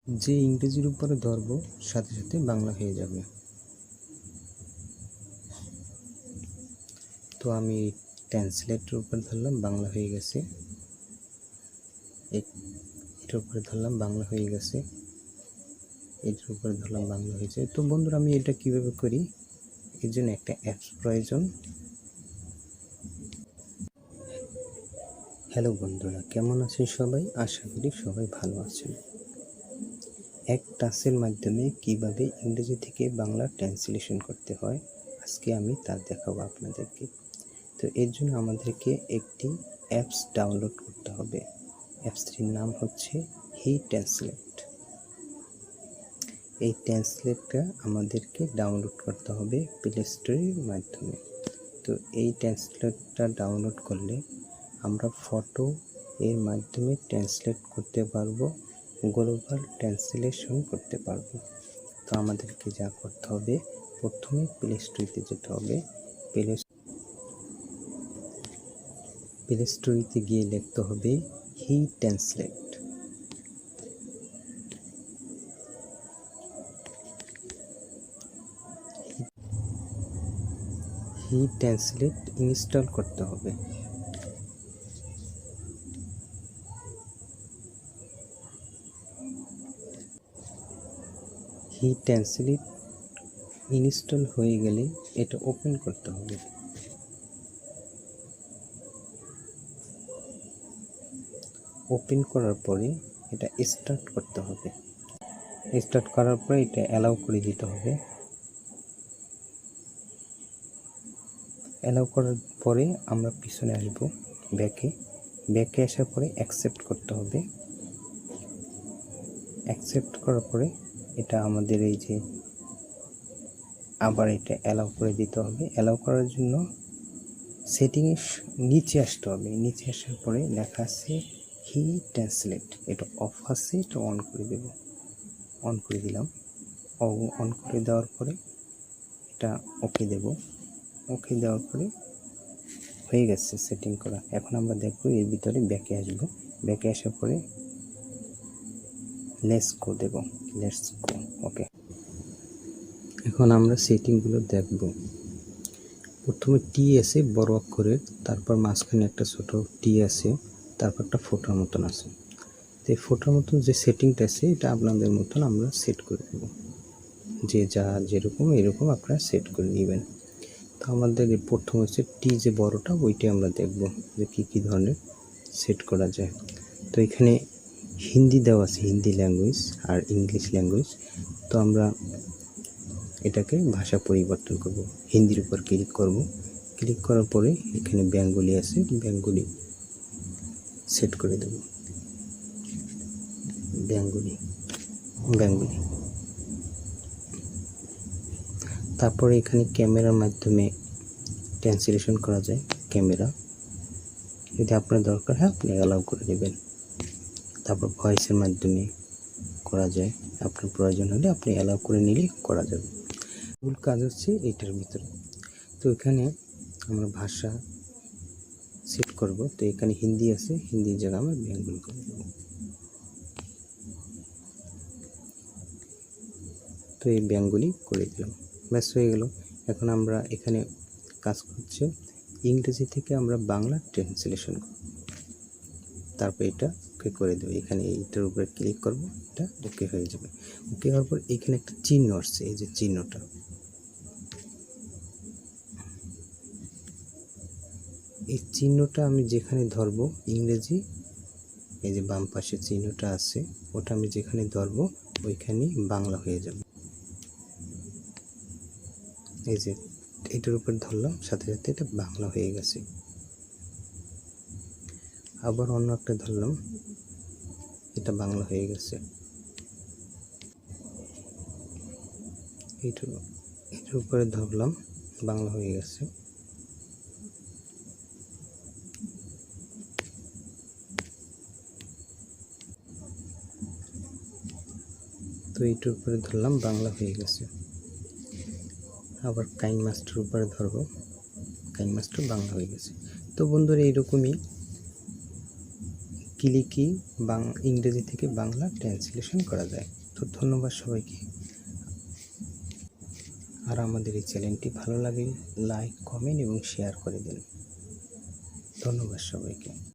যে ইংরেজির উপরে ধরব সাথে সাথে বাংলা হয়ে যাবে। তো আমি ট্রান্সলেটের উপর ধরলাম, বাংলা হয়ে গেছে। এটার উপরে ধরলাম, বাংলা হয়ে গেছে। এটার উপরে ধরলাম, বাংলা হয়েছে। তো বন্ধুরা, আমি এটা কিভাবে করি, এর জন্য একটা অ্যাপস প্রয়োজন। হ্যালো বন্ধুরা, কেমন আছেন সবাই? আশা করি সবাই ভালো আছেন। এক টাচের মাধ্যমে কিভাবে ইংরেজি থেকে বাংলা ট্রান্সলেশন করতে হয়, আজকে আমি তা দেখাবো আপনাদেরকে। তো এর জন্য আমাদেরকে একটি অ্যাপস ডাউনলোড করতে হবে। অ্যাপসটির নাম হচ্ছে হি ট্রান্সলেট। এই ট্রান্সলেটটা আমাদেরকে ডাউনলোড করতে হবে প্লে স্টোরের মাধ্যমে। তো এই ট্রান্সলেটটা ডাউনলোড করলে আমরা ফটো এর মাধ্যমে ট্রান্সলেট করতে পারবো, গ্লোবাল ট্রান্সলেশন করতে পারবো। তো আমাদেরকে যা করতে হবে, প্রথমে প্লে স্টোরে যেতে হবে। প্লে স্টোরে গিয়ে লিখতে হবে হি ট্রান্সলেট। হি ট্রান্সলেট ইনস্টল করতে হবে। হি ট্রান্সলেট ইনস্টল হয়ে গেলে এটা ওপেন করতে হবে। ওপেন করার পরে এটা স্টার্ট করতে হবে। স্টার্ট করার পরে এটা অ্যালাউ করে দিতে হবে। অ্যালাউ করার পরে আমরা পিছনে আসব, ব্যাকে আসার পরে অ্যাকসেপ্ট করতে হবে। অ্যাকসেপ্ট করার পরে এটা আমাদের এই যে আবার এটা অ্যালাউ করে দিতে হবে। অ্যালাউ করার জন্য সেটিংয়ে নিচে আসতে হবে। নিচে আসার পরে লেখা আছে হি ট্রান্সলেট, এটা অফ আছে, এটা অন করে দেব। অন করে দিলাম। অন করে দেওয়ার পরে এটা ওকে দেব। ওকে দেওয়ার পরে হয়ে গেছে সেটিং করা। এখন আমরা দেখব এর ভিতরে ব্যাকে আসব। ব্যাকে আসার পরে let's go Dev. Let's go, ওকে। এখন আমরা সেটিংগুলো দেখব। প্রথমে টি আছে বড় অক্ষরের, তারপর মাঝখানে একটা ছোট টি আছে, তারপর একটা ফোটার মতন আছে। তো এই ফোটার মতন যে সেটিংটা আছে, এটা আপনাদের মতন আমরা সেট করে দেব। যে যা যেরকম এরকম আপনারা সেট করে নেবেন। তো আমাদের প্রথম হচ্ছে টি যে বড়টা, ওইটাই আমরা দেখব যে কী ধরনের সেট করা যায়। তো এখানে হিন্দি দেওয়া আছে, হিন্দি ল্যাঙ্গুয়েজ আর ইংলিশ ল্যাঙ্গুয়েজ। তো আমরা এটাকে ভাষা পরিবর্তন করব। হিন্দির উপর ক্লিক করব। ক্লিক করার পরে এখানে বেঙ্গলি আছে, বেঙ্গলি সেট করে দেব। বেঙ্গলি। তারপরে এখানে ক্যামেরার মাধ্যমে ট্রান্সলেশন করা যায়। ক্যামেরা যদি আপনার দরকার হয় আপনি অ্যালাউ করে নেবেন। তারপর ভয়েসের মাধ্যমে করা যায়, আপনার প্রয়োজন হলে আপনি অ্যালাউ করে নিলে করা যাবে। মূল কাজ হচ্ছে এইটার ভিতরে। তো এখানে আমরা ভাষা সেট করব। তো এখানে হিন্দি আছে, হিন্দির জায়গায় আমরা বেঙ্গলি করে দেব। তো এই বেঙ্গলি করে দিলাম, ব্যাস হয়ে গেল। এখন আমরা এখানে কাজ করছে ইংরেজি থেকে আমরা বাংলা ট্রান্সলেশন করব। তারপর এটা ওকে করে দেবো। এখানে এইটার উপরে ক্লিক করব, এটা ওকে হয়ে যাবে। ওকে হওয়ার পর এখানে একটা চিহ্ন আসছে, এই যে চিহ্নটা, এই চিহ্নটা আমি যেখানে ধরবো ইংরেজি, এই যে বাম পাশে চিহ্নটা আছে, ওটা আমি যেখানে ধরবো ওইখানে বাংলা হয়ে যাবে। এই যে এটার উপর ধরলাম, সাথে সাথে এটা বাংলা হয়ে গেছে। আবার অন্য একটা ধরলাম, এটা বাংলা হয়ে গেছে। এটার উপরে ধরলাম, বাংলা হয়ে গেছে। তো এইটার উপরে ধরলাম, বাংলা হয়ে গেছে। আবার কাইন মাস্টার উপরে ধরবো, কাইন মাস্টার বাংলা হয়ে গেছে। তো বন্ধুরা, এইরকমই ক্লিকই ইংরেজি থেকে বাংলা ট্রান্সলেশন করা যায়। তো ধন্যবাদ সবাইকে। আর আমাদের এই চ্যানেলটি ভালো লাগলে লাইক, কমেন্ট এবং শেয়ার করে দিন। ধন্যবাদ সবাইকে।